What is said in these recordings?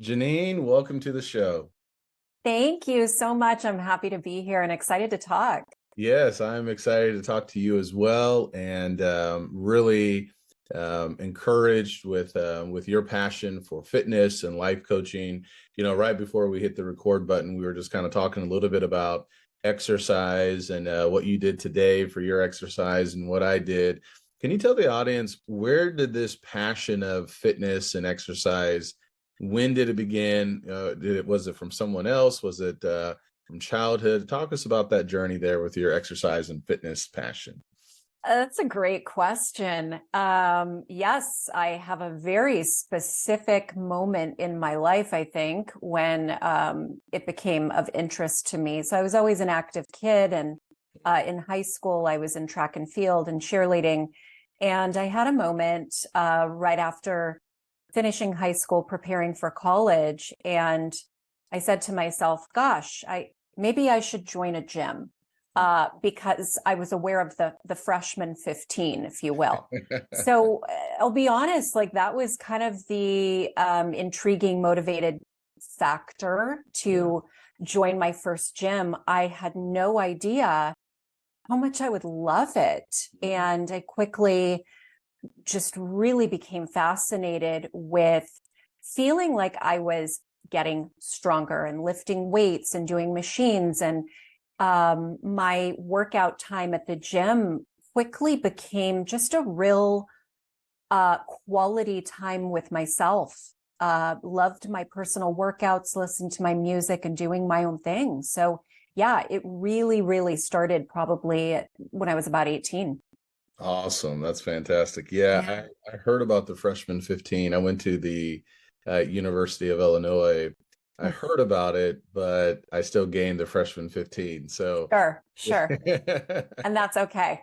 Janine, welcome to the show. Thank you so much. I'm happy to be here and excited to talk. Yes, I'm excited to talk to you as well, and really encouraged with your passion for fitness and life coaching. Right before we hit the record button, we were just kind of talking a little bit about exercise and what you did today for your exercise and what I did. Can you tell the audience, where did this passion of fitness and exercise, when did it begin? Was it from someone else? Was it from childhood? Talk us about that journey there with your exercise and fitness passion. That's a great question. Yes, I have a very specific moment in my life, I think, when it became of interest to me. So I was always an active kid, and in high school, I was in track and field and cheerleading. And I had a moment right after finishing high school, preparing for college, and I said to myself, "Gosh, I maybe I should join a gym." Because I was aware of the freshman 15, if you will. So I'll be honest, like that was kind of the intriguing, motivated factor Yeah. to join my first gym. I had no idea how much I would love it. And I quickly just really became fascinated with feeling like I was getting stronger and lifting weights and doing machines. And my workout time at the gym quickly became just a real quality time with myself. Loved my personal workouts, listening to my music and doing my own thing. So yeah, it really, really started probably when I was about 18. Awesome. That's fantastic. Yeah, Yeah. I heard about the freshman 15. I went to the University of Illinois. I heard about it, but I still gained the freshman 15. So, Sure, sure. yeah. And that's okay.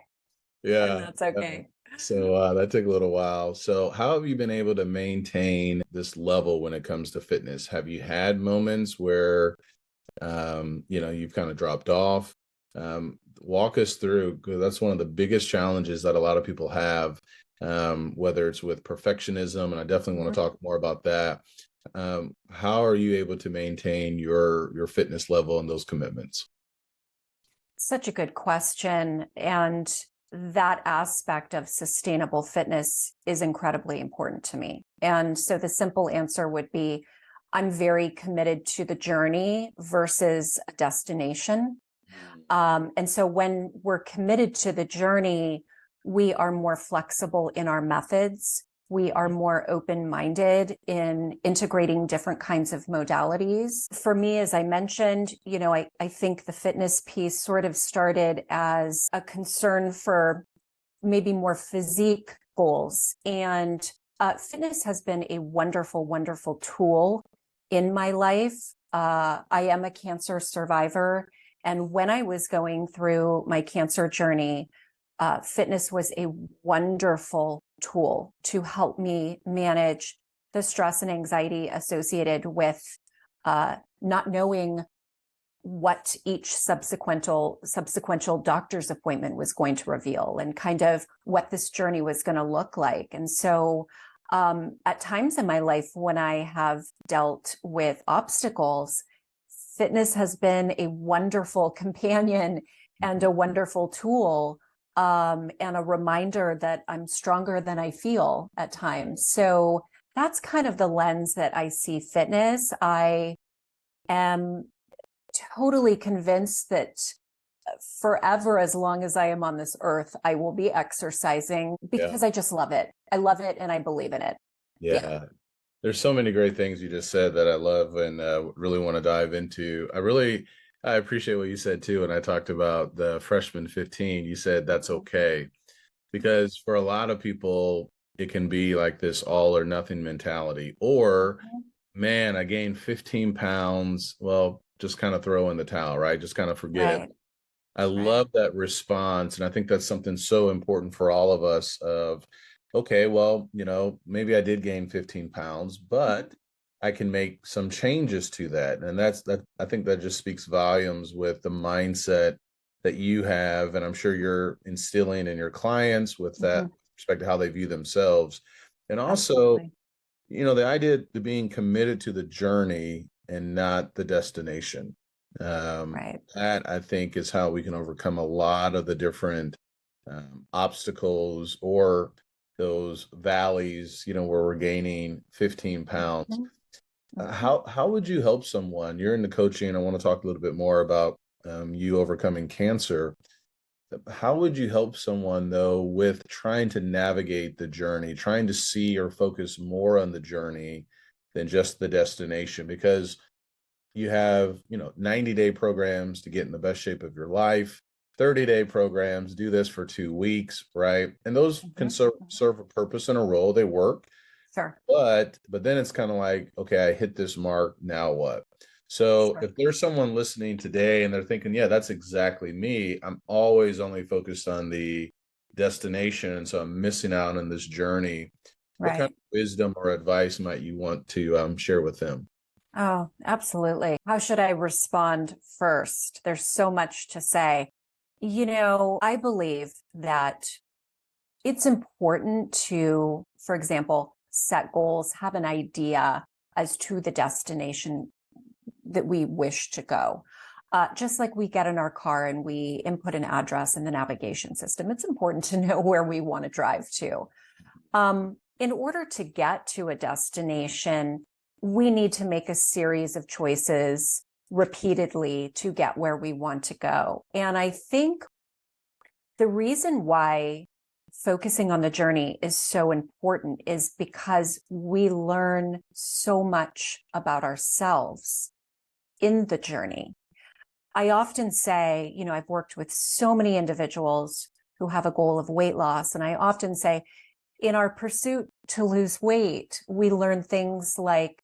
And Yeah. that's okay. So that took a little while. So how have you been able to maintain this level when it comes to fitness? Have you had moments where you've kind of dropped off? Walk us through, because that's one of the biggest challenges that a lot of people have, whether it's with perfectionism, and I definitely want to Mhm. talk more about that. How are you able to maintain your fitness level and those commitments? Such a good question. And that aspect of sustainable fitness is incredibly important to me. And so the simple answer would be I'm very committed to the journey versus a destination. And so when we're committed to the journey, we are more flexible in our methods. We are more open minded in integrating different kinds of modalities. For me, as I mentioned, I think the fitness piece sort of started as a concern for maybe more physique goals. And fitness has been a wonderful, wonderful tool in my life. I am a cancer survivor. And when I was going through my cancer journey, fitness was a wonderful tool to help me manage the stress and anxiety associated with not knowing what each subsequential doctor's appointment was going to reveal and kind of what this journey was going to look like. And so at times in my life when I have dealt with obstacles, fitness has been a wonderful companion and a wonderful tool, and a reminder that I'm stronger than I feel at times. So that's kind of the lens that I see fitness. I am totally convinced that forever, as long as I am on this earth, I will be exercising Yeah. because I just love it. I love it and I believe in it. Yeah. Yeah. There's so many great things you just said that I love and really want to dive into. I appreciate what you said too. And I talked about the freshman 15. You said that's okay, because for a lot of people, it can be like this all or nothing mentality. Or, man, I gained 15 pounds. Well, just kind of throw in the towel, right? Just kind of forget. Right. I Right. love that response, and I think that's something so important for all of us of, okay, well, maybe I did gain 15 pounds, but I can make some changes to that. And that I think that just speaks volumes with the mindset that you have, and I'm sure you're instilling in your clients with that Mhm. respect to how they view themselves. And also, Absolutely. the idea of being committed to the journey and not the destination. Right. That I think is how we can overcome a lot of the different obstacles or those valleys, where we're gaining 15 pounds. Mhm. Mhm. How would you help someone? You're into coaching. I want to talk a little bit more about you overcoming cancer. How would you help someone though with trying to navigate the journey, trying to see or focus more on the journey than just the destination? Because you have, 90-day programs to get in the best shape of your life, 30-day programs, do this for 2 weeks, right? And those can Mhm. Mhm. serve a purpose and a role. They work. Sure. But then it's kind of like, okay, I hit this mark, now what? So Sure. if there's someone listening today and they're thinking, yeah, that's exactly me, I'm always only focused on the destination, and so I'm missing out on this journey. What kind of Right. wisdom or advice might you want to share with them? Oh, absolutely. How should I respond first? There's so much to say. I believe that it's important to, for example, set goals, have an idea as to the destination that we wish to go. Just like we get in our car and we input an address in the navigation system, it's important to know where we want to drive to. In order to get to a destination, we need to make a series of choices repeatedly to get where we want to go. And I think the reason why focusing on the journey is so important is because we learn so much about ourselves in the journey. I often say, I've worked with so many individuals who have a goal of weight loss, and I often say, in our pursuit to lose weight, we learn things like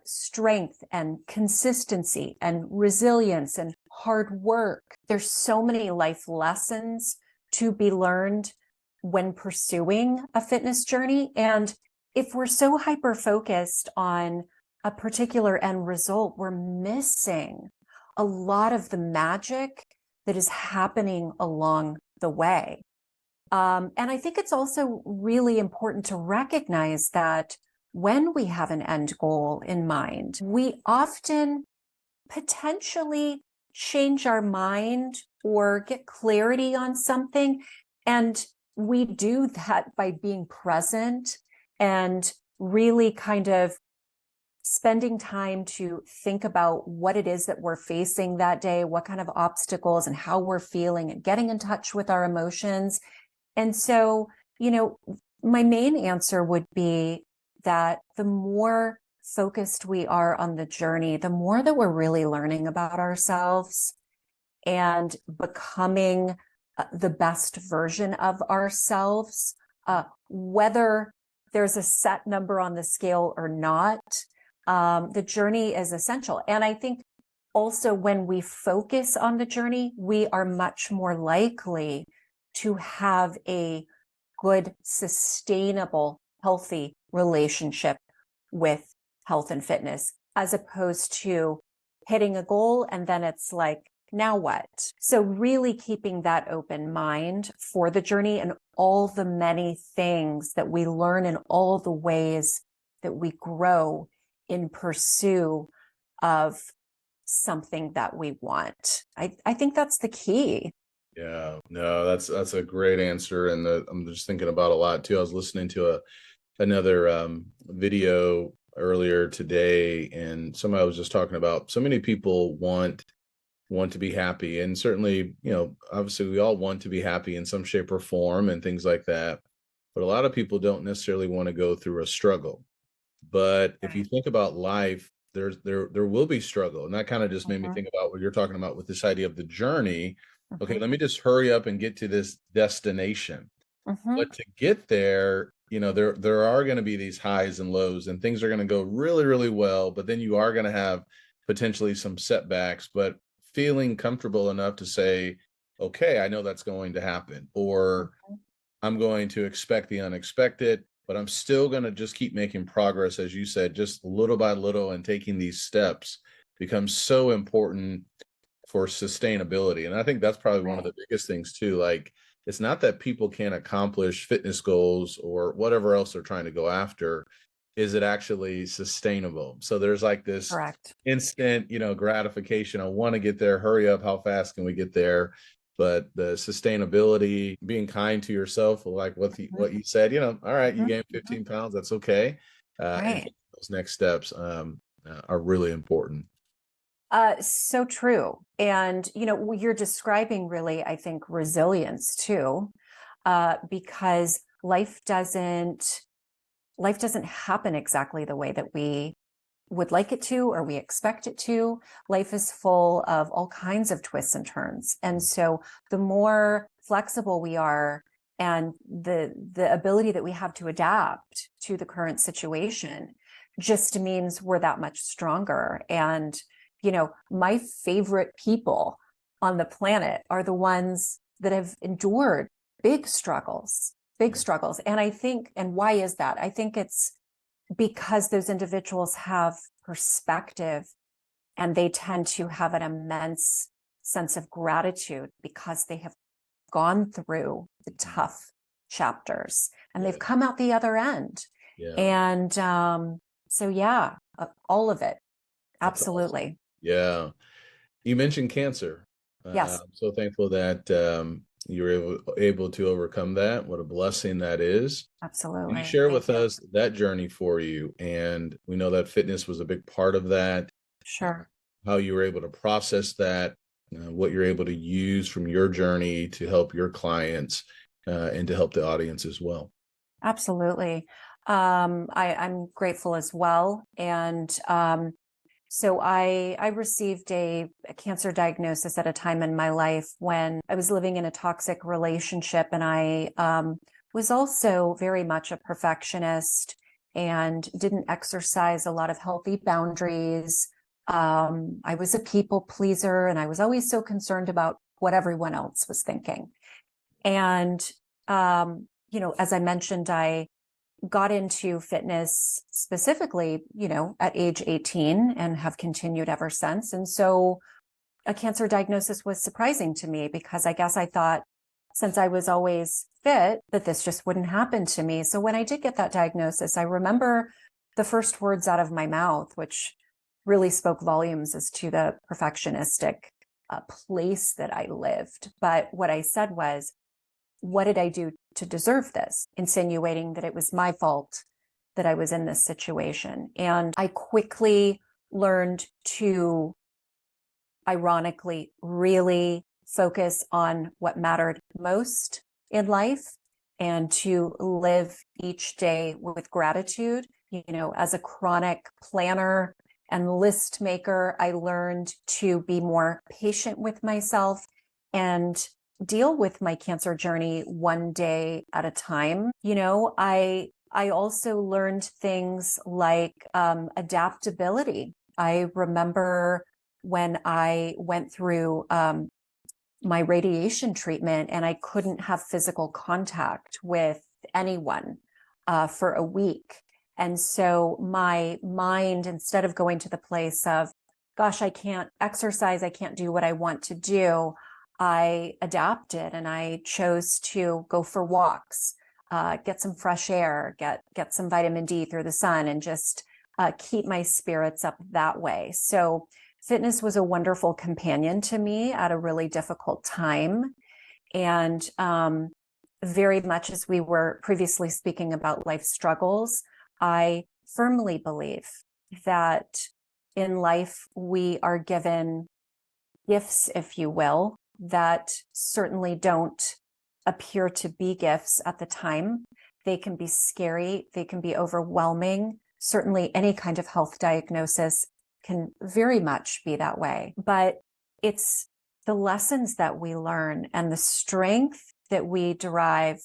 strength and consistency and resilience and hard work. There's so many life lessons to be learned when pursuing a fitness journey. And if we're so hyper focused on a particular end result, we're missing a lot of the magic that is happening along the way. And I think it's also really important to recognize that when we have an end goal in mind, we often potentially change our mind or get clarity on something. And we do that by being present and really kind of spending time to think about what it is that we're facing that day, what kind of obstacles and how we're feeling, and getting in touch with our emotions. And so, my main answer would be that the more focused we are on the journey, the more that we're really learning about ourselves and becoming the best version of ourselves, whether there's a set number on the scale or not. The journey is essential. And I think also when we focus on the journey, we are much more likely to have a good, sustainable, healthy relationship with health and fitness, as opposed to hitting a goal and then it's like, now what? So really keeping that open mind for the journey and all the many things that we learn and all the ways that we grow in pursuit of something that we want. I think that's the key. Yeah, no, that's a great answer, and I'm just thinking about a lot too. I was listening to another video earlier today, and somebody was just talking about so many people want to be happy, and certainly, obviously, we all want to be happy in some shape or form, and things like that. But a lot of people don't necessarily want to go through a struggle. But if you Right. think about life, there will be struggle. And that kind of just made me Mhm. think about what you're talking about with this idea of the journey. Okay, Mhm. let me just hurry up and get to this destination. Mhm. But to get there, there are going to be these highs and lows, and things are going to go really, really well, but then you are going to have potentially some setbacks, but feeling comfortable enough to say, okay, I know that's going to happen, or Mhm. I'm going to expect the unexpected, but I'm still going to just keep making progress, as you said, just little by little, and taking these steps becomes so important for sustainability. And I think that's probably one of Right. the biggest things too. Like, it's not that people can't accomplish fitness goals or whatever else they're trying to go after. is it actually sustainable? So there's like this Correct. instant, gratification. I want to get there. Hurry up. How fast can we get there? But the sustainability, being kind to yourself, like Mhm, what you said, all right, you mhm, gained mhm. 15 pounds. That's okay. And Right. those next steps are really important. So true. And, you're describing really, I think, resilience too, because life doesn't happen exactly the way that we would like it to or we expect it to. Life is full of all kinds of twists and turns. And so the more flexible we are and the ability that we have to adapt to the current situation just means we're that much stronger. And, my favorite people on the planet are the ones that have endured big struggles, big Yeah. struggles. And I think, and why is that? I think it's because those individuals have perspective and they tend to have an immense sense of gratitude because they have gone through the tough chapters and Yeah. they've come out the other end. Yeah. And so, yeah, all of it. That's awesome. Absolutely. Yeah. You mentioned cancer. Yes, I'm so thankful that you were able to overcome that. What a blessing that is. Can you absolutely. share Thank with you. us that journey for you? And we know that fitness was a big part of that, uh, Sure. how you were able to process that, what you're able to use from your journey to help your clients and to help the audience as well. Absolutely. I'm grateful as well. And so I received a cancer diagnosis at a time in my life when I was living in a toxic relationship, and I was also very much a perfectionist and didn't exercise a lot of healthy boundaries. I was a people pleaser, and I was always so concerned about what everyone else was thinking. And as I mentioned, I got into fitness specifically, at age 18 and have continued ever since. And so a cancer diagnosis was surprising to me because I guess I thought since I was always fit that this just wouldn't happen to me. So when I did get that diagnosis, I remember the first words out of my mouth, which really spoke volumes as to the perfectionistic place that I lived. But what I said was, what did I do to deserve this? Insinuating that it was my fault that I was in this situation. And I quickly learned to, ironically, really focus on what mattered most in life and to live each day with gratitude. As a chronic planner and list maker, I learned to be more patient with myself and deal with my cancer journey one day at a time. I also learned things like adaptability. I remember when I went through my radiation treatment and I couldn't have physical contact with anyone for a week. And so my mind, instead of going to the place of, gosh, I can't exercise, I can't do what I want to do, I adapted and I chose to go for walks, get some fresh air, get some vitamin D through the sun, and just keep my spirits up that way. So fitness was a wonderful companion to me at a really difficult time. And very much as we were previously speaking about life struggles, I firmly believe that in life we are given gifts, if you will, that certainly don't appear to be gifts at the time. They can be scary, they can be overwhelming. Certainly, any kind of health diagnosis can very much be that way. But it's the lessons that we learn and the strength that we derive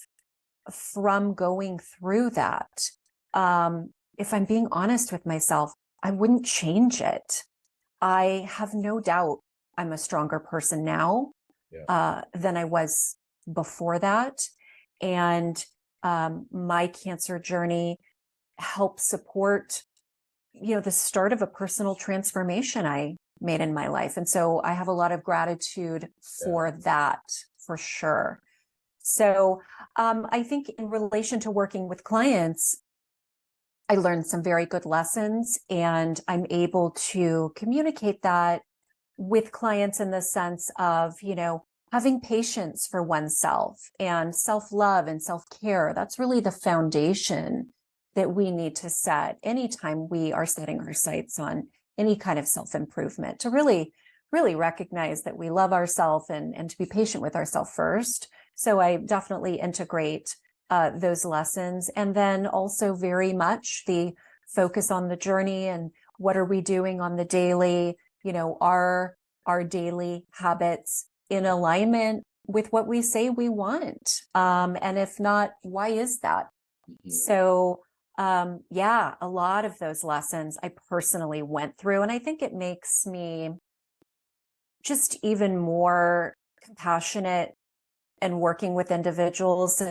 from going through that. If I'm being honest with myself, I wouldn't change it. I have no doubt I'm a stronger person now Yeah. than I was before that. And my cancer journey helped support, the start of a personal transformation I made in my life. And so I have a lot of gratitude Yeah. for that, for sure. So I think in relation to working with clients, I learned some very good lessons, and I'm able to communicate that with clients in the sense of, having patience for oneself and self-love and self-care. That's really the foundation that we need to set anytime we are setting our sights on any kind of self-improvement, to really, really recognize that we love ourselves and to be patient with ourselves first. So I definitely integrate those lessons. And then also very much the focus on the journey and what are we doing on the daily, are our daily habits in alignment with what we say we want? And if not, why is that? Mhm. So, yeah, a lot of those lessons I personally went through, and I think it makes me just even more compassionate and working with individuals.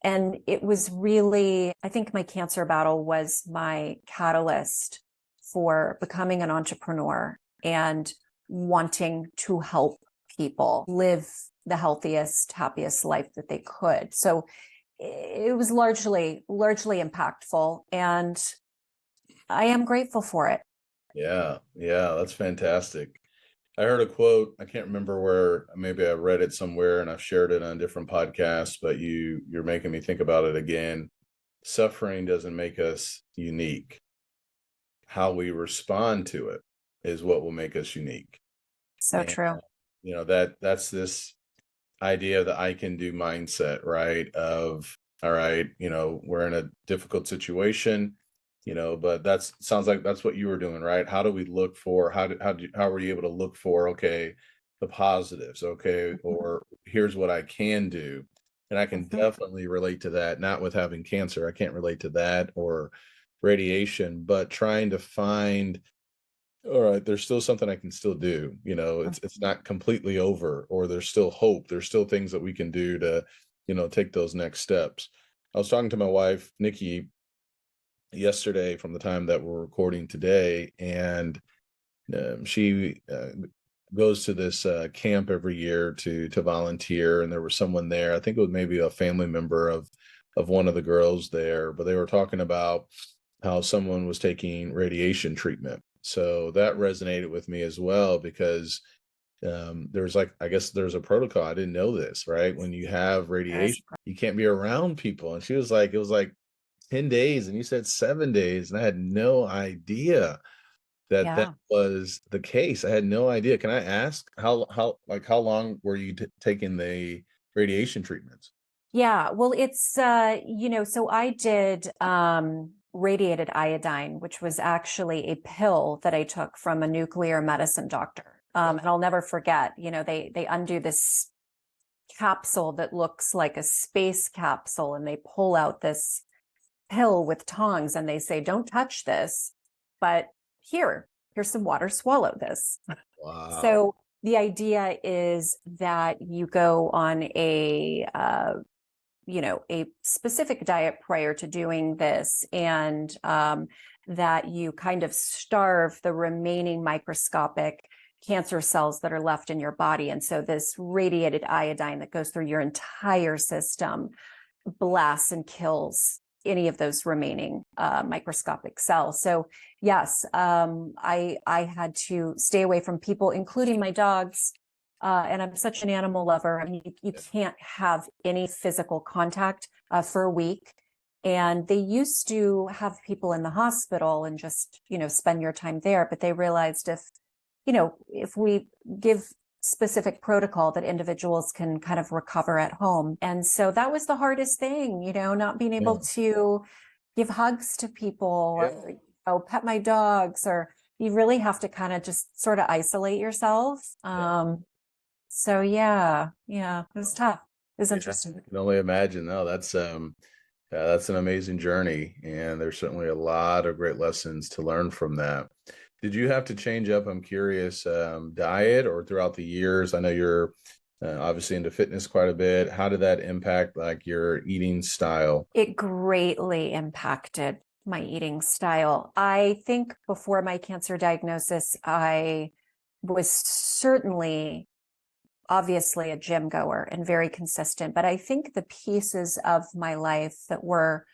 And it was really, I think my cancer battle was my catalyst for becoming an entrepreneur and wanting to help people live the healthiest, happiest life that they could. So it was largely impactful, and I am grateful for it. Yeah, yeah, that's fantastic. I heard a quote, I can't remember where, maybe I read it somewhere and I've shared it on different podcasts, but you're making me think about it again. Suffering doesn't make us unique. How we respond to it is what will make us unique. So And true. that's this idea of the I can do mindset, right? Of, all right, we're in a difficult situation, but that's sounds like that's what you were doing, right? How do we look for, how were you able to look for, okay, the positives, okay, Mhm. or here's what I can do. And I can Mhm. definitely relate to that, not with having cancer. I can't relate to that or radiation, but trying to find, all right, there's still something I can still do. It's not completely over, or there's still hope. There's still things that we can do to, take those next steps. I was talking to my wife, Nikki, yesterday from the time that we're recording today, and she goes to this camp every year to volunteer, and there was someone there. I think it was maybe a family member of one of the girls there, but they were talking about how someone was taking radiation treatment. So that resonated with me as well, because there's, like, I guess there's a protocol. I didn't know this, right? When you have There is. radiation, you can't be around people. And she was like, it was like 10 days, and you said 7 days. And I had no idea that that Yeah. was the case. I had no idea. Can I ask how long were you taking the radiation treatments? Yeah, well, it's so I did radiated iodine, which was actually a pill that I took from a nuclear medicine doctor. And I'll never forget, they undo this capsule that looks like a space capsule, and they pull out this pill with tongs and they say, "Don't touch this, but here's some water, swallow this." Wow. So the idea is that you go on a specific diet prior to doing this, and that you kind of starve the remaining microscopic cancer cells that are left in your body. And so this radiated iodine that goes through your entire system blasts and kills any of those remaining microscopic cells. So yes, I had to stay away from people, including my dogs, and I'm such an animal lover. I mean, you can't have any physical contact for a week. And they used to have people in the hospital and just, spend your time there. But they realized if we give specific protocol, that individuals can kind of recover at home. And so that was the hardest thing, not being able Yeah. to give hugs to people, Yeah. or pet my dogs, or you really have to kind of just sort of isolate yourself. Yeah. So yeah, it was tough. It was Yeah. interesting. I can only imagine. No, that's an amazing journey, and there's certainly a lot of great lessons to learn from that. Did you have to change up, I'm curious, diet, or throughout the years? I know you're obviously into fitness quite a bit. How did that impact, like, your eating style? It greatly impacted my eating style. I think before my cancer diagnosis, I was certainly obviously a gym goer and very consistent. But I think the pieces of my life that were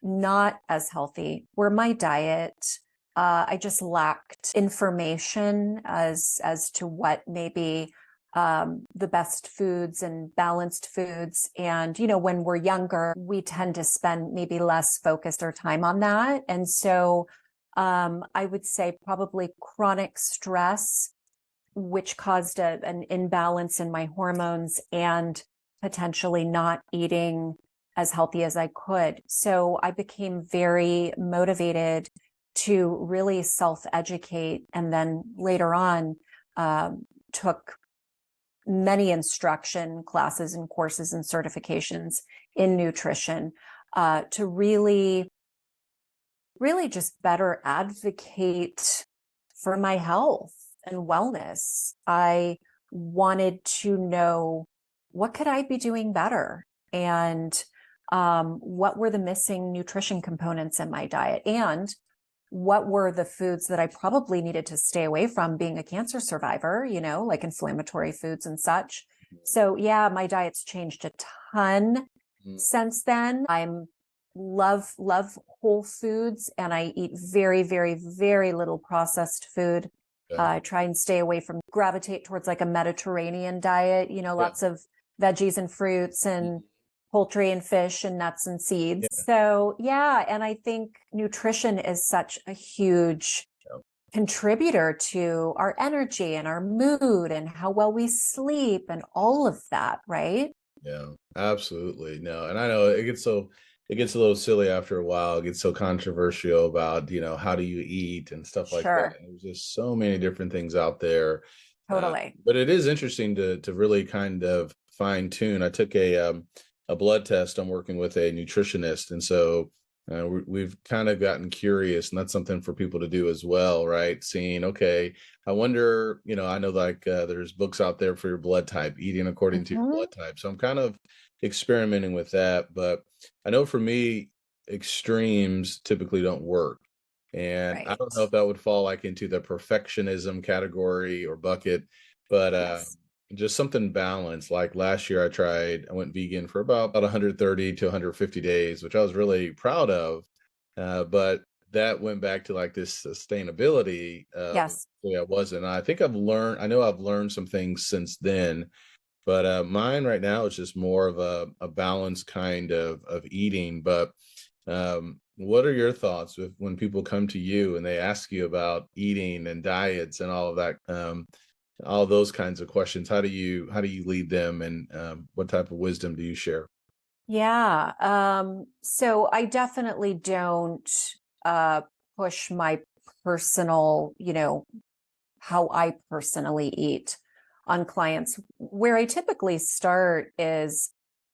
not as healthy, where my diet, I just lacked information as to what maybe the best foods and balanced foods. And, when we're younger, we tend to spend maybe less focused our time on that. And so I would say probably chronic stress, which caused an imbalance in my hormones and potentially not eating as healthy as I could. So I became very motivated to really self-educate. And then later on, took many instruction classes and courses and certifications in nutrition to really just better advocate for my health and wellness. I wanted to know, what could I be doing better? And what were the missing nutrition components in my diet? And what were the foods that I probably needed to stay away from, being a cancer survivor, like inflammatory foods and such. So yeah, my diet's changed a ton since then. I'm love whole foods, and I eat very, very, very little processed food. I try and stay away from, gravitate towards like a Mediterranean diet, lots of veggies and fruits and poultry and fish and nuts and seeds. So yeah, and I think nutrition is such a huge contributor to our energy and our mood and how well we sleep and all of that, right? Yeah, absolutely. No, and I know it gets a little silly after a while. It gets so controversial about, how do you eat and stuff like that. Sure. And there's just so many different things out there. Totally. But it is interesting to really kind of fine tune. I took a blood test. I'm working with a nutritionist, and so we've kind of gotten curious, and that's something for people to do as well, right? Seeing, okay, I wonder, I know like there's books out there for your blood type, eating according to your blood type. So I'm kind of experimenting with that. But I know for me, extremes typically don't work. And I Right. don't know if that would fall like into the perfectionism category or bucket, but Yes. just something balanced. Like last year, I went vegan for about 130 to 150 days, which I was really proud of. But that went back to like this sustainability. Yes. Yeah, it wasn't. I know I've learned some things since then, but mine right now is just more of a balanced kind of eating. But what are your thoughts when people come to you and they ask you about eating and diets and all of that, all those kinds of questions? How do you lead them, and what type of wisdom do you share? Yeah. So I definitely don't uh, push my personal, how I personally eat on clients. Where I typically start is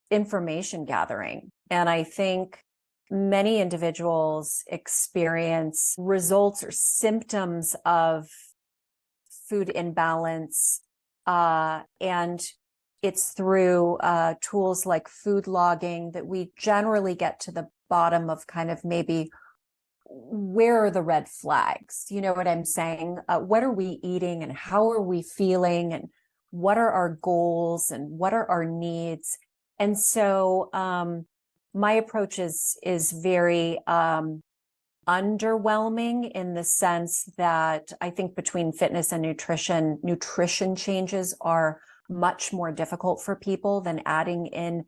information gathering. And I think many individuals experience results or symptoms of food imbalance. And it's through tools like food logging that we generally get to the bottom of kind of maybe where are the red flags? You know what I'm saying? What are we eating and how are we feeling? And what are our goals and what are our needs? And so my approach is very underwhelming in the sense that I think between fitness and nutrition changes are much more difficult for people than adding in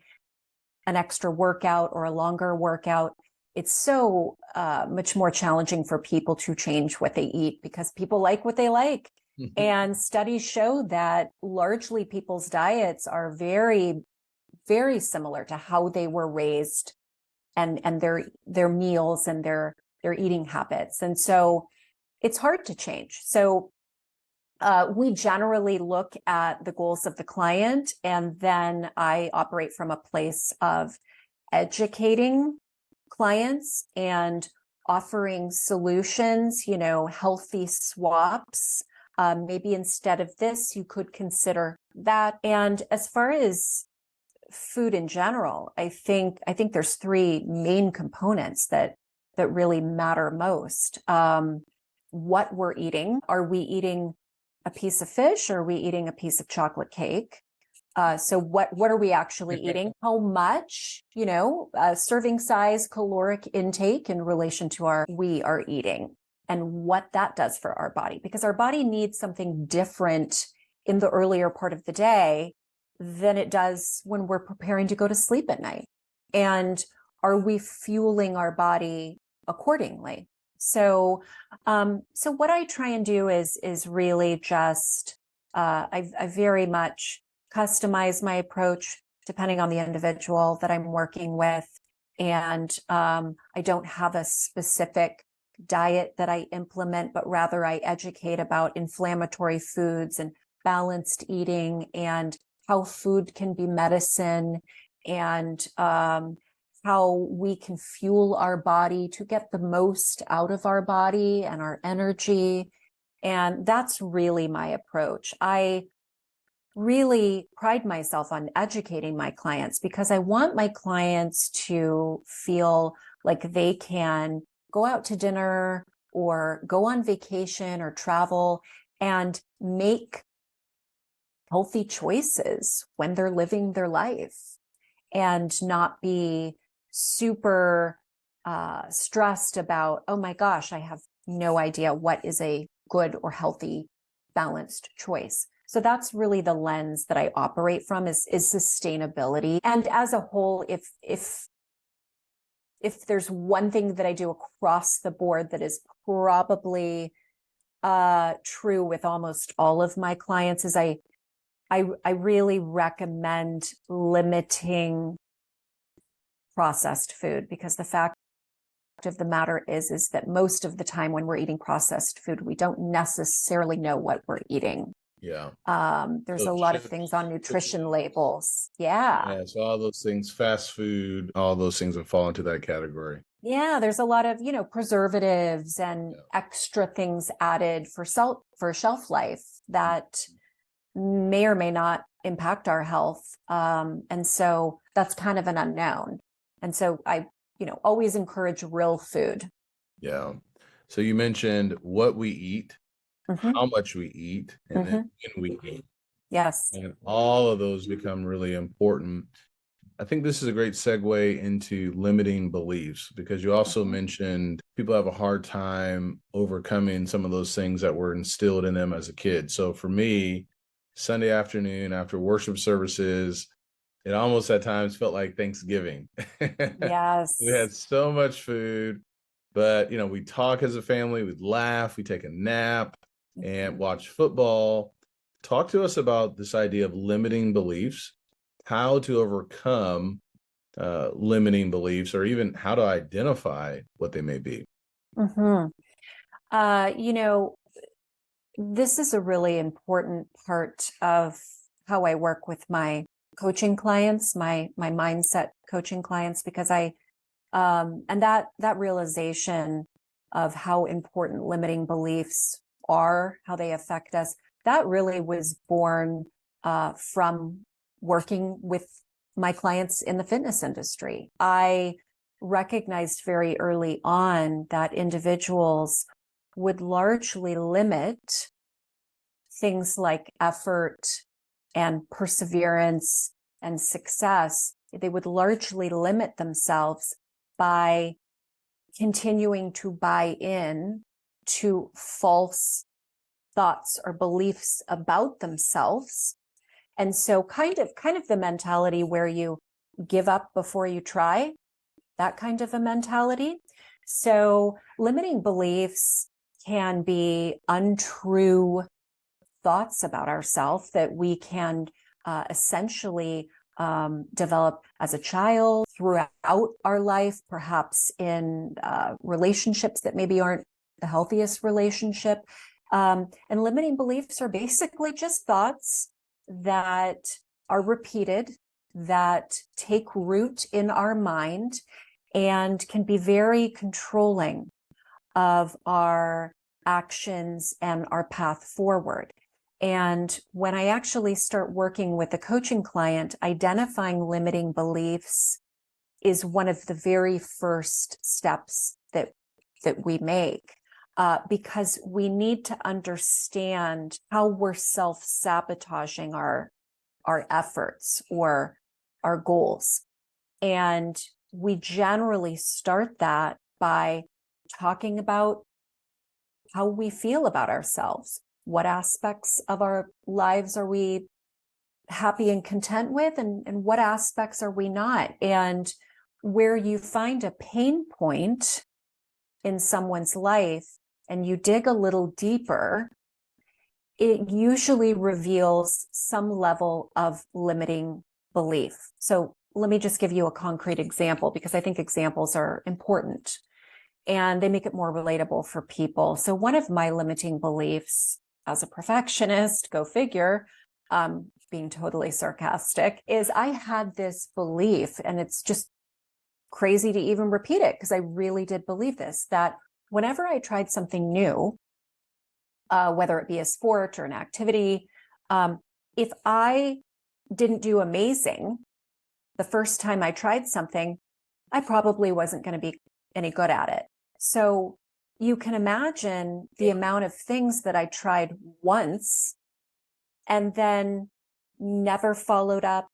an extra workout or a longer workout. It's so much more challenging for people to change what they eat because people like what they like. And studies show that largely people's diets are very, very similar to how they were raised and their meals and their eating habits. And so it's hard to change. So we generally look at the goals of the client, and then I operate from a place of educating clients and offering solutions, healthy swaps. Maybe instead of this, you could consider that. And as far as food in general, I think there's three main components that really matter most. What we're eating. Are we eating a piece of fish or are we eating a piece of chocolate cake? So what are we actually eating? How much, serving size, caloric intake in relation to we are eating, and what that does for our body, because our body needs something different in the earlier part of the day than it does when we're preparing to go to sleep at night. And are we fueling our body accordingly? So what I try and do is really just I very much customize my approach depending on the individual that I'm working with. And I don't have a specific diet that I implement, but rather I educate about inflammatory foods and balanced eating and how food can be medicine, and how we can fuel our body to get the most out of our body and our energy. And that's really my approach. I really pride myself on educating my clients because I want my clients to feel like they can go out to dinner or go on vacation or travel and make healthy choices when they're living their life, and not be super stressed about, oh my gosh, I have no idea what is a good or healthy balanced choice. So that's really the lens that I operate from is sustainability. And as a whole, if there's one thing that I do across the board that is probably true with almost all of my clients, is I really recommend limiting processed food, because the fact of the matter is that most of the time when we're eating processed food, we don't necessarily know what we're eating. Yeah. There's So a lot of chips, things on nutrition cookies, labels. Yeah. yeah, so all those things, fast food, all those things would fall into that category. Yeah, there's a lot of, preservatives and Yeah. extra things added for shelf life that may or may not impact our health. And so that's kind of an unknown. And so I, always encourage real food. Yeah. So you mentioned what we eat, Mm-hmm. how much we eat, and then when we eat. Yes. And all of those become really important. I think this is a great segue into limiting beliefs, because you also mentioned people have a hard time overcoming some of those things that were instilled in them as a kid. So for me, Sunday afternoon after worship services, it almost at times felt like Thanksgiving. Yes. We had so much food, but we talk as a family, we laugh, we take a nap and watch football. Talk to us about this idea of limiting beliefs, how to overcome limiting beliefs, or even how to identify what they may be. Mm-hmm. This is a really important part of how I work with my coaching clients, my mindset coaching clients, because and that realization of how important limiting beliefs are, how they affect us, that really was born from working with my clients in the fitness industry. I recognized very early on that individuals would largely limit things like effort and perseverance and success. They would largely limit themselves by continuing to buy in to false thoughts or beliefs about themselves. And so kind of the mentality where you give up before you try, that kind of a mentality. So limiting beliefs can be untrue thoughts about ourselves that we can essentially develop as a child, throughout our life, perhaps in relationships that maybe aren't the healthiest relationship. And limiting beliefs are basically just thoughts that are repeated, that take root in our mind, and can be very controlling of our actions and our path forward. And when I actually start working with a coaching client, identifying limiting beliefs is one of the very first steps that we make, because we need to understand how we're self-sabotaging our our efforts or our goals. And we generally start that by talking about how we feel about ourselves. What aspects of our lives are we happy and content with, and what aspects are we not? And where you find a pain point in someone's life and you dig a little deeper, it usually reveals some level of limiting belief. So let me just give you a concrete example, because I think examples are important and they make it more relatable for people. So one of my limiting beliefs as a perfectionist, go figure, being totally sarcastic, is I had this belief, and it's just crazy to even repeat it because I really did believe this, that whenever I tried something new, whether it be a sport or an activity, if I didn't do amazing the first time I tried something, I probably wasn't going to be any good at it. So you can imagine the amount of things that I tried once and then never followed up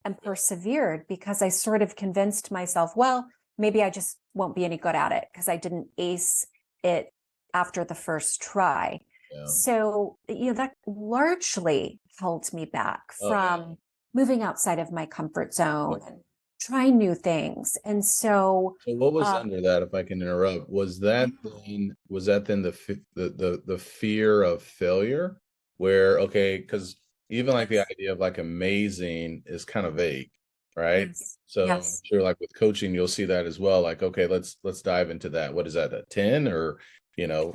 and persevered, because I sort of convinced myself, well, maybe I just won't be any good at it because I didn't ace it after the first try. Yeah. So, that largely held me back from moving outside of my comfort zone and trying new things. And so, So what was under that, if I can interrupt? Was that then the fear of failure? Where, okay, because even like the idea of like amazing is kind of vague, right? yes, So I'm yes. sure like with coaching, you'll see that as well. Like, okay, let's dive into that. What is that, a 10 or Sure.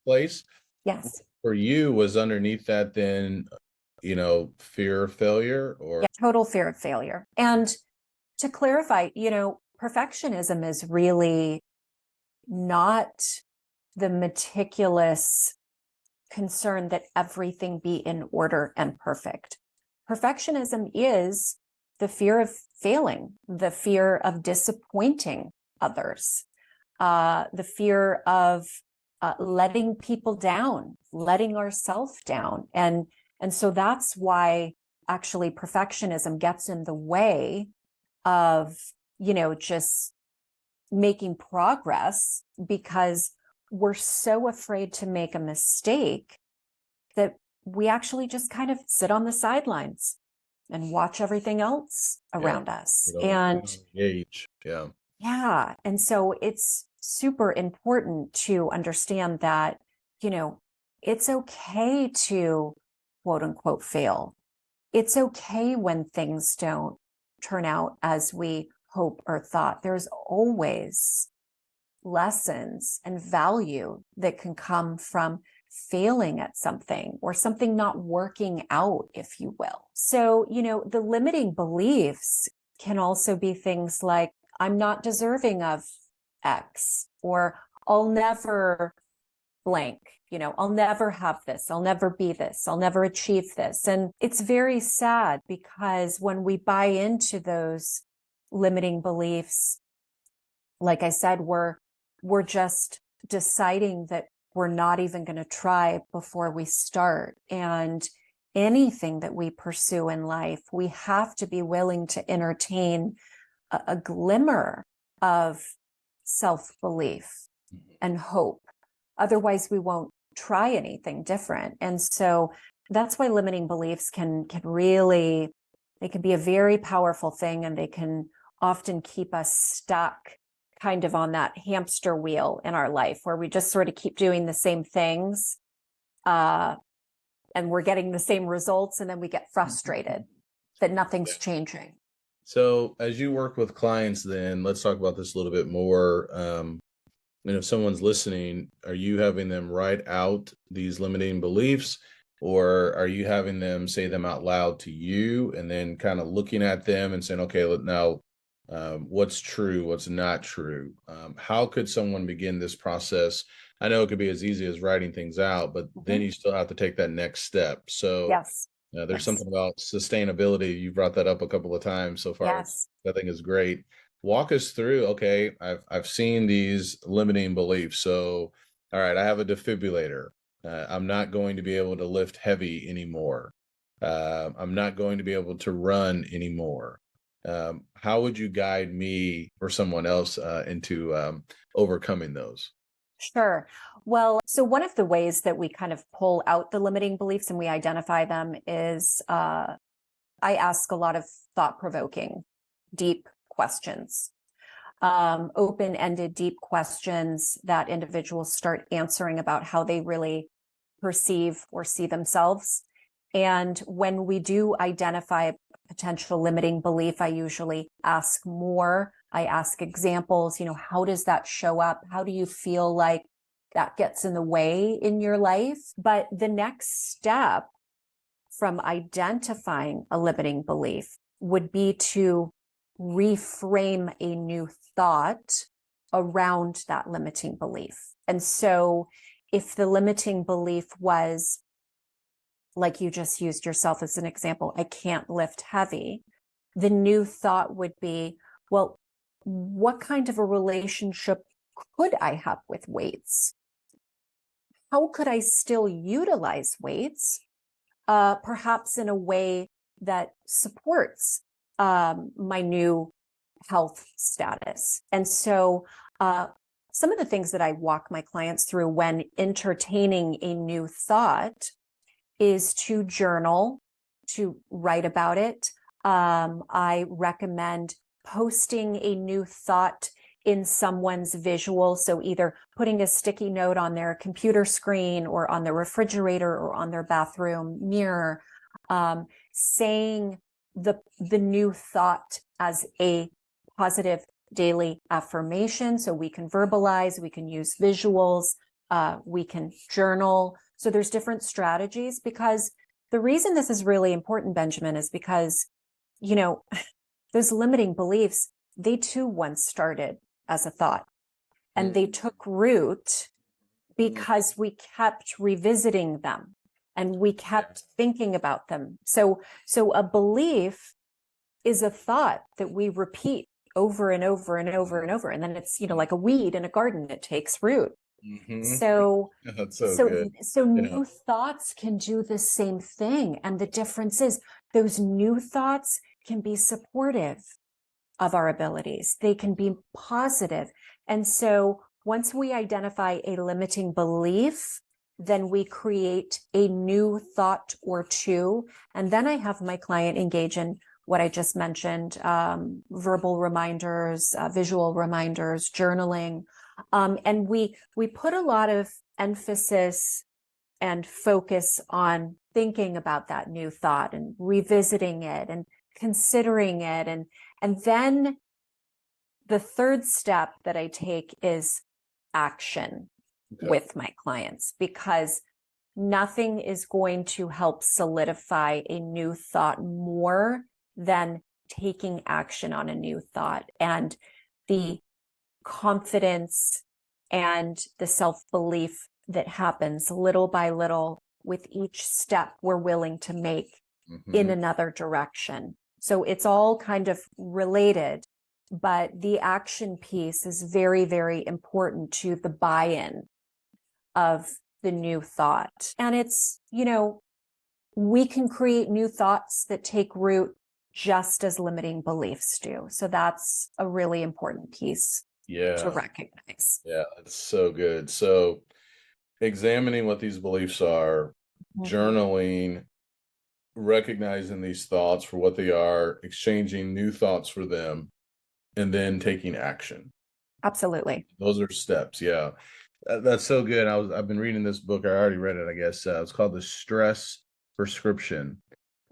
place? Yes. For you, was underneath that then, fear of failure or Yeah, total fear of failure. And to clarify, perfectionism is really not the meticulous concern that everything be in order and perfect. Perfectionism is the fear of failing, the fear of disappointing others, the fear of letting people down, letting ourselves down. And so that's why actually perfectionism gets in the way of, just making progress, because we're so afraid to make a mistake that we actually just kind of sit on the sidelines and watch everything else yeah, around us. you And don't engage? Yeah. yeah, and so it's super important to understand that, it's okay to quote unquote fail. It's okay when things don't turn out as we hope or thought. There's always lessons and value that can come from failing at something or something not working out, if you will. So, the limiting beliefs can also be things like, I'm not deserving of X, or I'll never blank. I'll never have this. I'll never be this. I'll never achieve this. And it's very sad, because when we buy into those limiting beliefs, like I said, we're just deciding that we're not even going to try before we start. And anything that we pursue in life, we have to be willing to entertain a glimmer of self-belief and hope. Otherwise, we won't try anything different. And so that's why limiting beliefs can really, they can be a very powerful thing, and they can often keep us stuck kind of on that hamster wheel in our life, where we just sort of keep doing the same things, and we're getting the same results, and then we get frustrated that nothing's changing. So as you work with clients, then let's talk about this a little bit more. And if someone's listening, are you having them write out these limiting beliefs, or are you having them say them out loud to you and then kind of looking at them and saying, okay, now what's true, what's not true? How could someone begin this process? I know it could be as easy as writing things out, but then you still have to take that next step. So Yes. there's Yes. something about sustainability. You brought that up a couple of times so far. Yes. I think is great. Walk us through. Okay, I've seen these limiting beliefs. So, all right, I have a defibrillator. I'm not going to be able to lift heavy anymore. I'm not going to be able to run anymore. How would you guide me or someone else into overcoming those? Sure. Well, so one of the ways that we kind of pull out the limiting beliefs and we identify them is I ask a lot of thought provoking, deep questions, open ended, deep questions that individuals start answering about how they really perceive or see themselves. And when we do identify a potential limiting belief, I usually ask more. I ask examples, how does that show up? How do you feel like that gets in the way in your life? But the next step from identifying a limiting belief would be to reframe a new thought around that limiting belief. And so if the limiting belief was, like you just used yourself as an example, I can't lift heavy, the new thought would be, well, what kind of a relationship could I have with weights? How could I still utilize weights, perhaps in a way that supports my new health status? And so some of the things that I walk my clients through when entertaining a new thought is to journal, to write about it. I recommend posting a new thought in someone's visual. So either putting a sticky note on their computer screen or on their refrigerator or on their bathroom mirror, saying the new thought as a positive daily affirmation. So we can verbalize, we can use visuals, we can journal. So there's different strategies, because the reason this is really important, Benjamin, is because, those limiting beliefs, they too once started as a thought, and they took root because we kept revisiting them and we kept thinking about them. So a belief is a thought that we repeat over and over and over and over. And then it's, like a weed in a garden, it takes root. So That's so good. new thoughts can do the same thing. And the difference is those new thoughts can be supportive of our abilities. They can be positive. And so once we identify a limiting belief, then we create a new thought or two. And then I have my client engage in what I just mentioned, verbal reminders, visual reminders, journaling. And we put a lot of emphasis and focus on thinking about that new thought and revisiting it and considering it. And then the third step that I take is action with my clients, because nothing is going to help solidify a new thought more than taking action on a new thought. And the confidence and the self-belief that happens little by little with each step we're willing to make in another direction. So it's all kind of related, but the action piece is very, very important to the buy-in of the new thought. And it's, we can create new thoughts that take root just as limiting beliefs do. So that's a really important piece to recognize. Yeah, it's so good. So examining what these beliefs are, journaling, recognizing these thoughts for what they are, exchanging new thoughts for them, and then taking action. Absolutely. Those are steps. Yeah. That's so good. I've been reading this book. I already read it, I guess. It's called The Stress Prescription.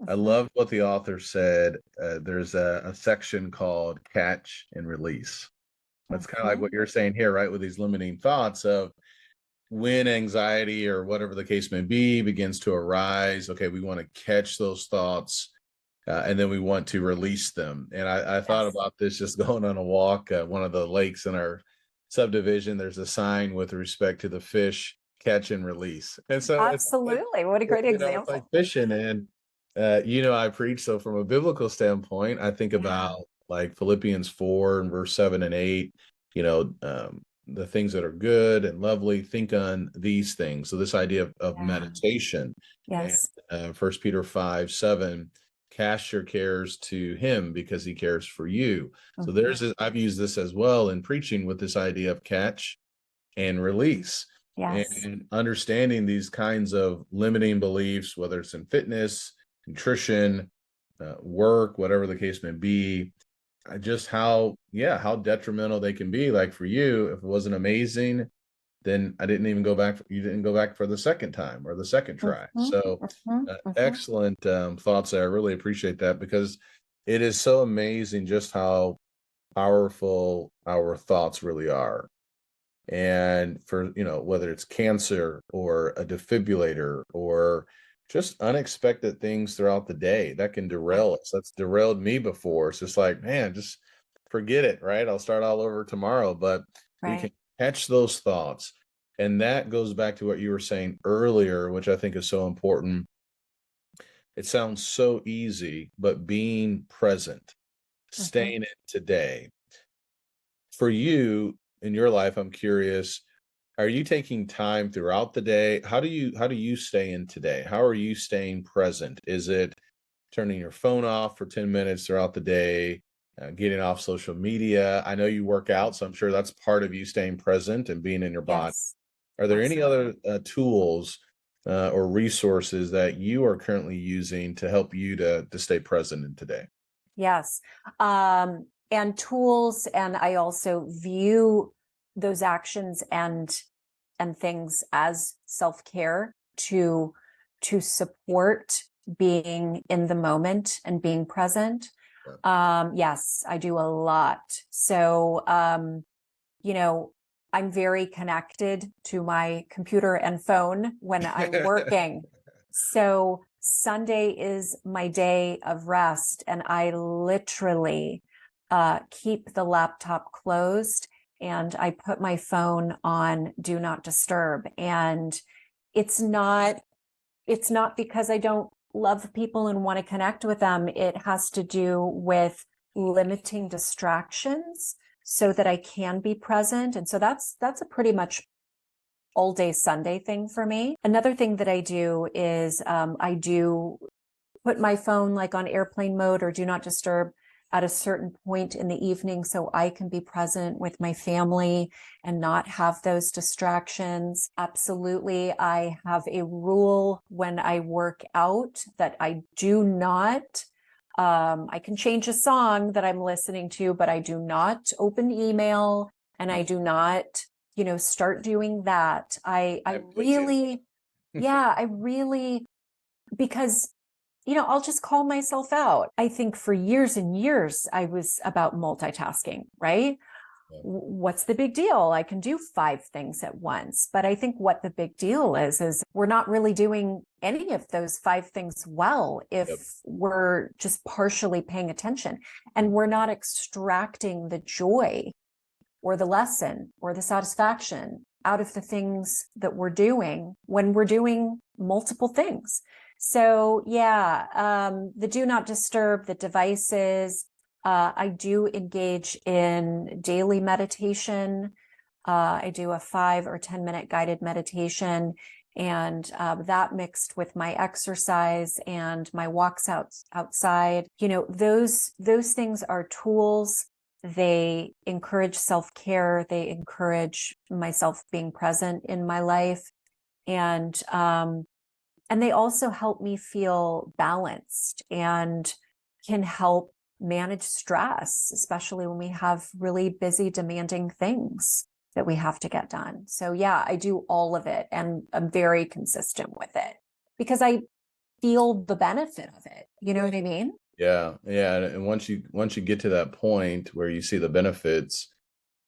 I love what the author said. There's a section called Catch and Release. That's kind of like what you're saying here, right? With these limiting thoughts of when anxiety or whatever the case may be begins to arise. Okay, we want to catch those thoughts, and then we want to release them. And I thought about this just going on a walk at one of the lakes in our subdivision. There's a sign with respect to the fish catch and release. And so absolutely, what a great example. It's like fishing. And I preach, so from a biblical standpoint, I think about like Philippians 4 and verse 7 and 8, the things that are good and lovely, think on these things. So this idea of Yeah. meditation, and Yes. 1 Peter 5:7, cast your cares to him because he cares for you. So Mhm. I've used this as well in preaching with this idea of catch and release, Yes. and understanding these kinds of limiting beliefs, whether it's in fitness, nutrition, work, whatever the case may be, just how detrimental they can be. Like for you, if it wasn't amazing, then I didn't even go back. You didn't go back for the second time or the second try. Mhm. So Mhm. Mhm. excellent thoughts there. I really appreciate that, because it is so amazing just how powerful our thoughts really are. And for, whether it's cancer or a defibrillator or just unexpected things throughout the day that can Yeah. derail us. That's derailed me before. It's just like, man, just forget it, right? I'll start all over tomorrow. But we can Right. catch those thoughts. And that goes back to what you were saying earlier, which I think is so important. It sounds so easy, but being present, Mhm. staying in today. For you in your life, I'm curious, are you taking time throughout the day? How do you stay in today? How are you staying present? Is it turning your phone off for 10 minutes throughout the day, getting off social media? I know you work out, so I'm sure that's part of you staying present and being in your body. Yes. Are there any other Absolutely. tools or resources that you are currently using to help you to stay present in today? Yes. And tools, and I also view those actions and things as self-care to support being in the moment and being present. Yeah. Yes, I do a lot. So you know, I'm very connected to my computer and phone when I'm working. So Sunday is my day of rest, and I literally keep the laptop closed and I put my phone on do not disturb. And it's not it's not because I don't love people and want to connect with them. It has to do with limiting distractions so that I can be present. And so that's a pretty much all day Sunday thing for me. Another thing that I do is I do put my phone like on airplane mode or do not disturb at a certain point in the evening so I can be present with my family and not have those distractions. Absolutely. I have a rule when I work out that I do not I can change a song that I'm listening to, but I do not open email and I do not, start doing that. I Me too. really, yeah, I really, because I'll just call myself out. I think for years and years, I was about multitasking, right? What's the big deal? I can do 5 things at once. But I think what the big deal is we're not really doing any of those 5 things well if Yep. we're just partially paying attention and we're not extracting the joy or the lesson or the satisfaction out of the things that we're doing when we're doing multiple things. So yeah, the do not disturb the devices. I do engage in daily meditation. I do a 5 or 10 minute guided meditation, and that mixed with my exercise and my walks outside. Those things are tools. They encourage self-care. They encourage myself being present in my life, and they also help me feel balanced and can help manage stress, especially when we have really busy, demanding things that we have to get done. So yeah, I do all of it and I'm very consistent with it because I feel the benefit of it. You know what I mean? Yeah, yeah, and once you get to that point where you see the benefits,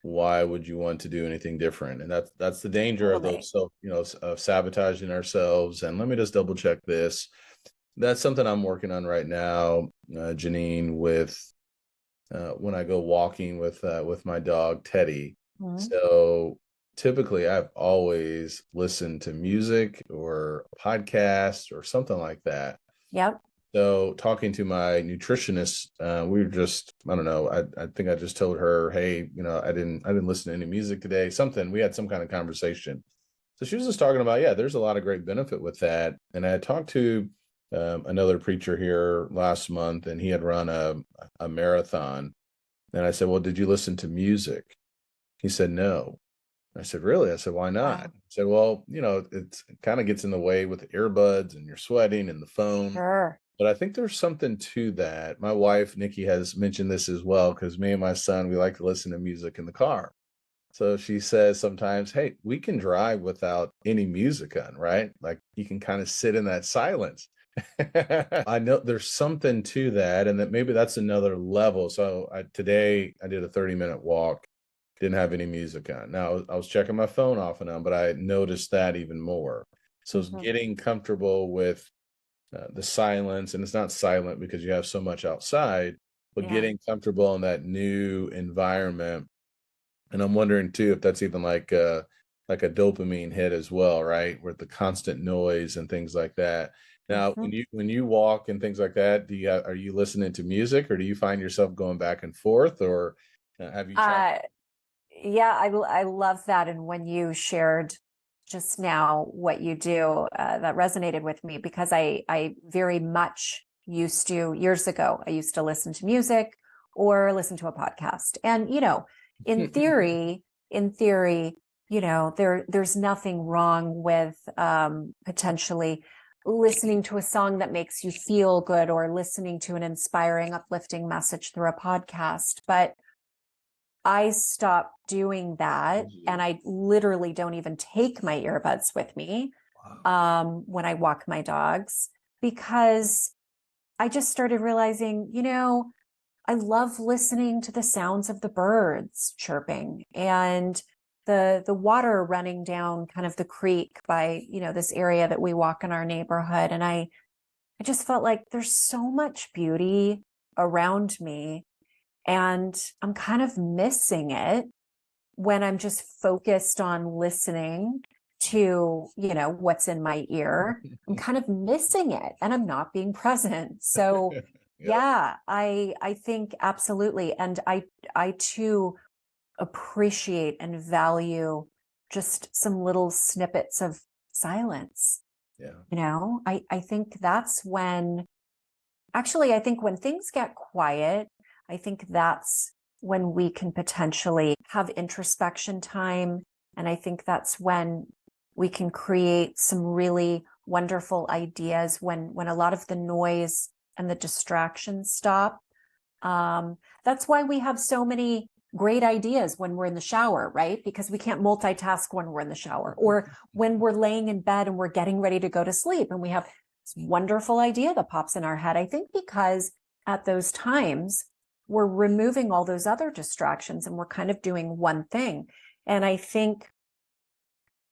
why would you want to do anything different? And that's the danger of Totally. those of sabotaging ourselves. And let me just double check this. That's something I'm working on right now, Janine, with when I go walking with my dog Teddy. Mhm. So typically, I've always listened to music or a podcast or something like that. Yep. So talking to my nutritionist, we were just, I don't know, I think I just told her, hey, I didn't listen to any music today, something, we had some kind of conversation. So she was just talking about, yeah, there's a lot of great benefit with that. And I had talked to another preacher here last month, and he had run a marathon. And I said, well, did you listen to music? He said, no. I said, really? I said, why not? Wow. He said, well, it kind of gets in the way with the earbuds and you're sweating and the phone. Sure. But I think there's something to that. My wife, Nikki, has mentioned this as well, because me and my son, we like to listen to music in the car. So she says sometimes, hey, we can drive without any music on, right? Like you can kind of sit in that silence. I know there's something to that, and that maybe that's another level. So today I did a 30-minute walk, didn't have any music on. Now I was checking my phone off and on, but I noticed that even more. So it's Mhm. getting comfortable with the silence, and it's not silent because you have so much outside, but Yeah. getting comfortable in that new environment. And I'm wondering too if that's even like a dopamine hit as well, right? With the constant noise and things like that. Now, Mhm. when you walk and things like that, are you listening to music, or do you find yourself going back and forth, or have you tried? Uh, yeah, I love that. And when you shared just now what you do, that resonated with me because I very much used to, years ago, I used to listen to music or listen to a podcast. And, in theory, in theory, there's nothing wrong with potentially listening to a song that makes you feel good or listening to an inspiring, uplifting message through a podcast. But I stopped doing that, Did you? and I literally don't even take my earbuds with me Wow. when I walk my dogs because I just started realizing, I love listening to the sounds of the birds chirping and the water running down kind of the creek by, this area that we walk in our neighborhood. And I just felt like there's so much beauty around me, and I'm kind of missing it when I'm just focused on listening to, what's in my ear. I'm kind of missing it and I'm not being present. So Yep. yeah, I think absolutely. And I too appreciate and value just some little snippets of silence. Yeah. I think that's when, actually, I think when things get quiet, I think that's when we can potentially have introspection time. And I think that's when we can create some really wonderful ideas when a lot of the noise and the distractions stop. That's why we have so many great ideas when we're in the shower, right? Because we can't multitask when we're in the shower, or when we're laying in bed and we're getting ready to go to sleep and we have this wonderful idea that pops in our head. I think because at those times we're removing all those other distractions and we're kind of doing one thing. And I think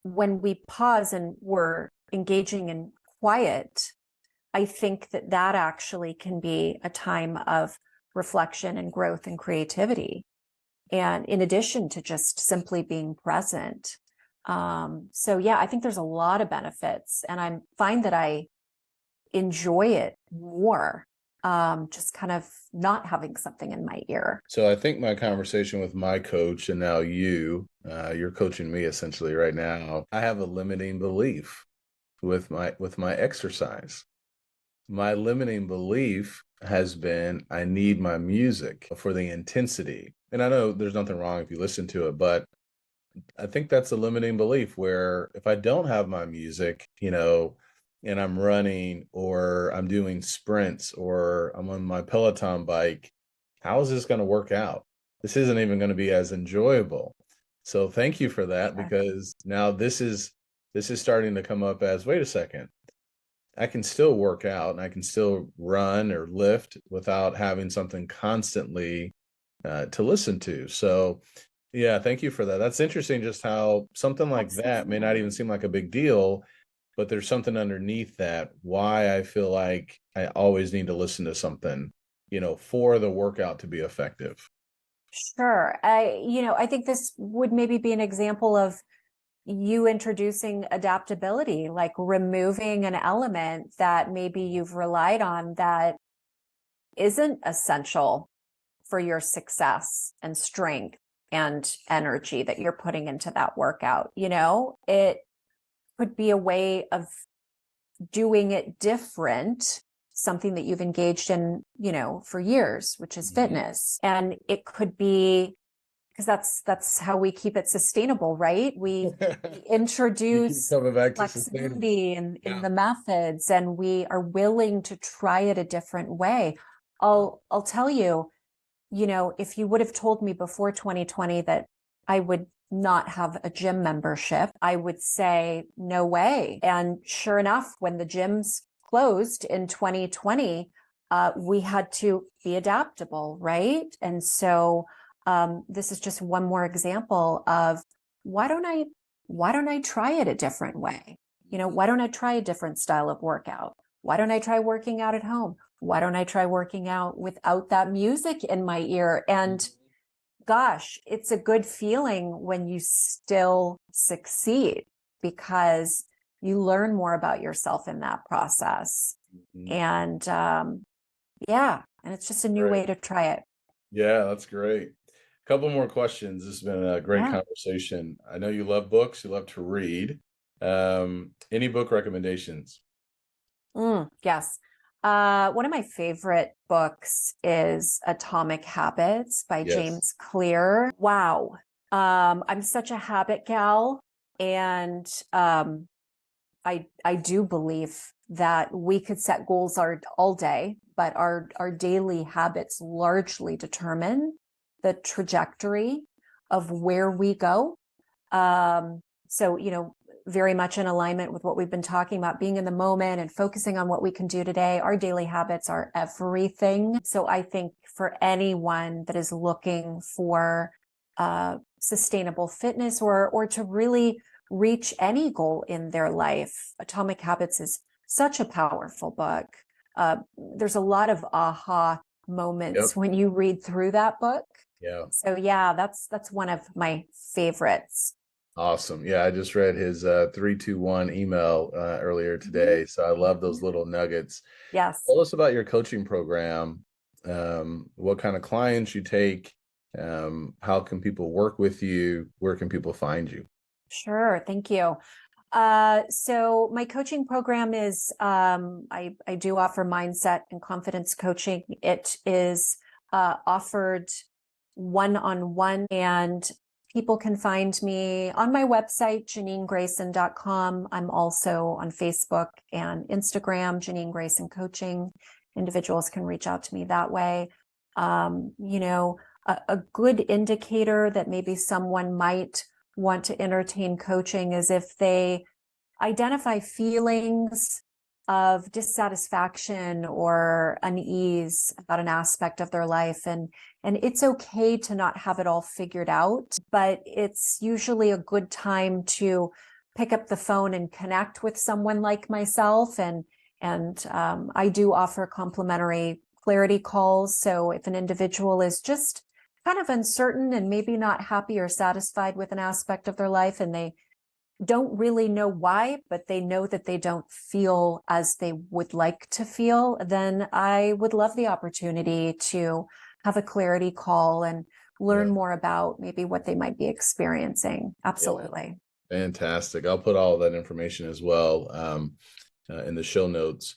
when we pause and we're engaging in quiet, I think that actually can be a time of reflection and growth and creativity. And in addition to just simply being present. So yeah, I think there's a lot of benefits, and I find that I enjoy it more. Just kind of not having something in my ear. So I think my conversation with my coach, and now you're coaching me essentially right now. I have a limiting belief with my exercise. My limiting belief has been I need my music for the intensity. And I know there's nothing wrong if you listen to it, but I think that's a limiting belief where if I don't have my music, and I'm running or I'm doing sprints or I'm on my Peloton bike, how is this going to work out? This isn't even going to be as enjoyable. So thank you for that, Sure. because now this is starting to come up as, wait a second, I can still work out and I can still run or lift without having something constantly to listen to. So, yeah, thank you for that. That's interesting, just how something like that may not Absolutely. even seem like a big deal, but there's something underneath that. Why I feel like I always need to listen to something, for the workout to be effective. Sure. I think this would maybe be an example of you introducing adaptability, like removing an element that maybe you've relied on that isn't essential for your success and strength and energy that you're putting into that workout. It could be a way of doing it different, something that you've engaged in, for years, which is fitness. And it could be, because that's how we keep it sustainable, right? We introduce coming back to flexibility in the methods, and we are willing to try it a different way. I'll tell you, if you would have told me before 2020 that I would not have a gym membership, I would say, no way. And sure enough, when the gyms closed in 2020, we had to be adaptable, right? And so this is just one more example of why don't I try it a different way? Why don't I try a different style of workout? Why don't I try working out at home? Why don't I try working out without that music in my ear? And gosh, it's a good feeling when you still succeed, because you learn more about yourself in that process. And and it's just a new way to try it. Yeah, that's great. A couple more questions. This has been a great conversation. I know you love books, you love to read. Any book recommendations? Yes. One of my favorite books is Atomic Habits by Yes. James Clear. Wow. I'm such a habit gal, and I do believe that we could set goals all day, but our daily habits largely determine the trajectory of where we go. So, very much in alignment with what we've been talking about, being in the moment and focusing on what we can do today. Our daily habits are everything. So I think for anyone that is looking for sustainable fitness or to really reach any goal in their life, Atomic Habits is such a powerful book. There's a lot of aha moments when you read through that book. Yeah. So yeah, that's one of my favorites. Awesome. Yeah, I just read his 321 email earlier today. So I love those little nuggets. Yes. Tell us about your coaching program. What kind of clients you take? How can people work with you? Where can people find you? Sure. Thank you. So my coaching program is, I do offer mindset and confidence coaching. It is offered one-on-one, and people can find me on my website, JanineGrayson.com. I'm also on Facebook and Instagram, Jeanine Grayson Coaching. Individuals can reach out to me that way. A good indicator that maybe someone might want to entertain coaching is if they identify feelings of dissatisfaction or unease about an aspect of their life. And it's okay to not have it all figured out, but it's usually a good time to pick up the phone and connect with someone like myself. And I do offer complimentary clarity calls. So if an individual is just kind of uncertain and maybe not happy or satisfied with an aspect of their life, and they don't really know why, but they know that they don't feel as they would like to feel, then I would love the opportunity to have a clarity call and learn more about maybe what they might be experiencing. Absolutely. Fantastic. I'll put all of that information as well in the show notes.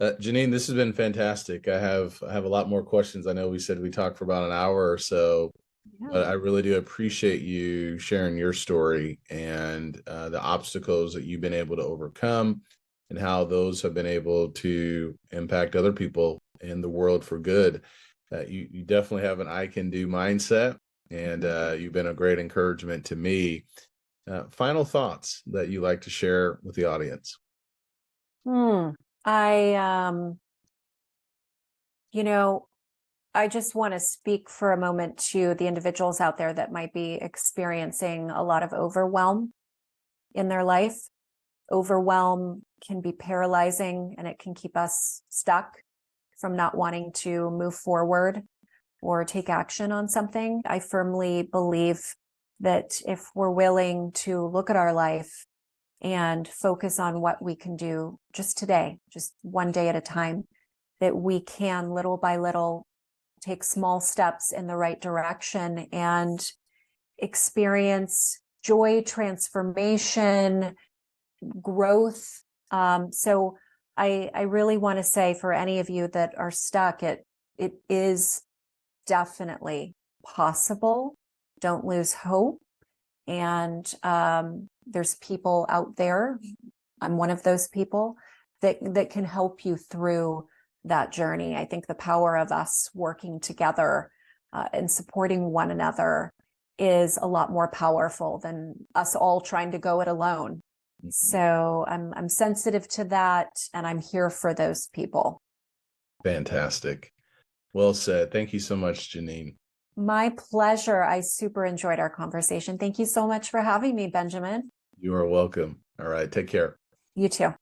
Janine, this has been fantastic. I have a lot more questions. I know we said we talked for about an hour or so, but I really do appreciate you sharing your story and the obstacles that you've been able to overcome and how those have been able to impact other people in the world for good. You definitely have an I can do mindset, and you've been a great encouragement to me. Final thoughts that you like to share with the audience? I just want to speak for a moment to the individuals out there that might be experiencing a lot of overwhelm in their life. Overwhelm can be paralyzing, and it can keep us stuck from not wanting to move forward or take action on something. I firmly believe that if we're willing to look at our life and focus on what we can do just today, just one day at a time, that we can little by little take small steps in the right direction and experience joy, transformation, growth. So I really want to say, for any of you that are stuck, it is definitely possible. Don't lose hope. And there's people out there, I'm one of those people, that can help you through that journey. I think the power of us working together and supporting one another is a lot more powerful than us all trying to go it alone. So I'm sensitive to that, and I'm here for those people. Fantastic. Well said. Thank you so much, Janine. My pleasure. I super enjoyed our conversation. Thank you so much for having me, Benjamin. You are welcome. All right. Take care. You too.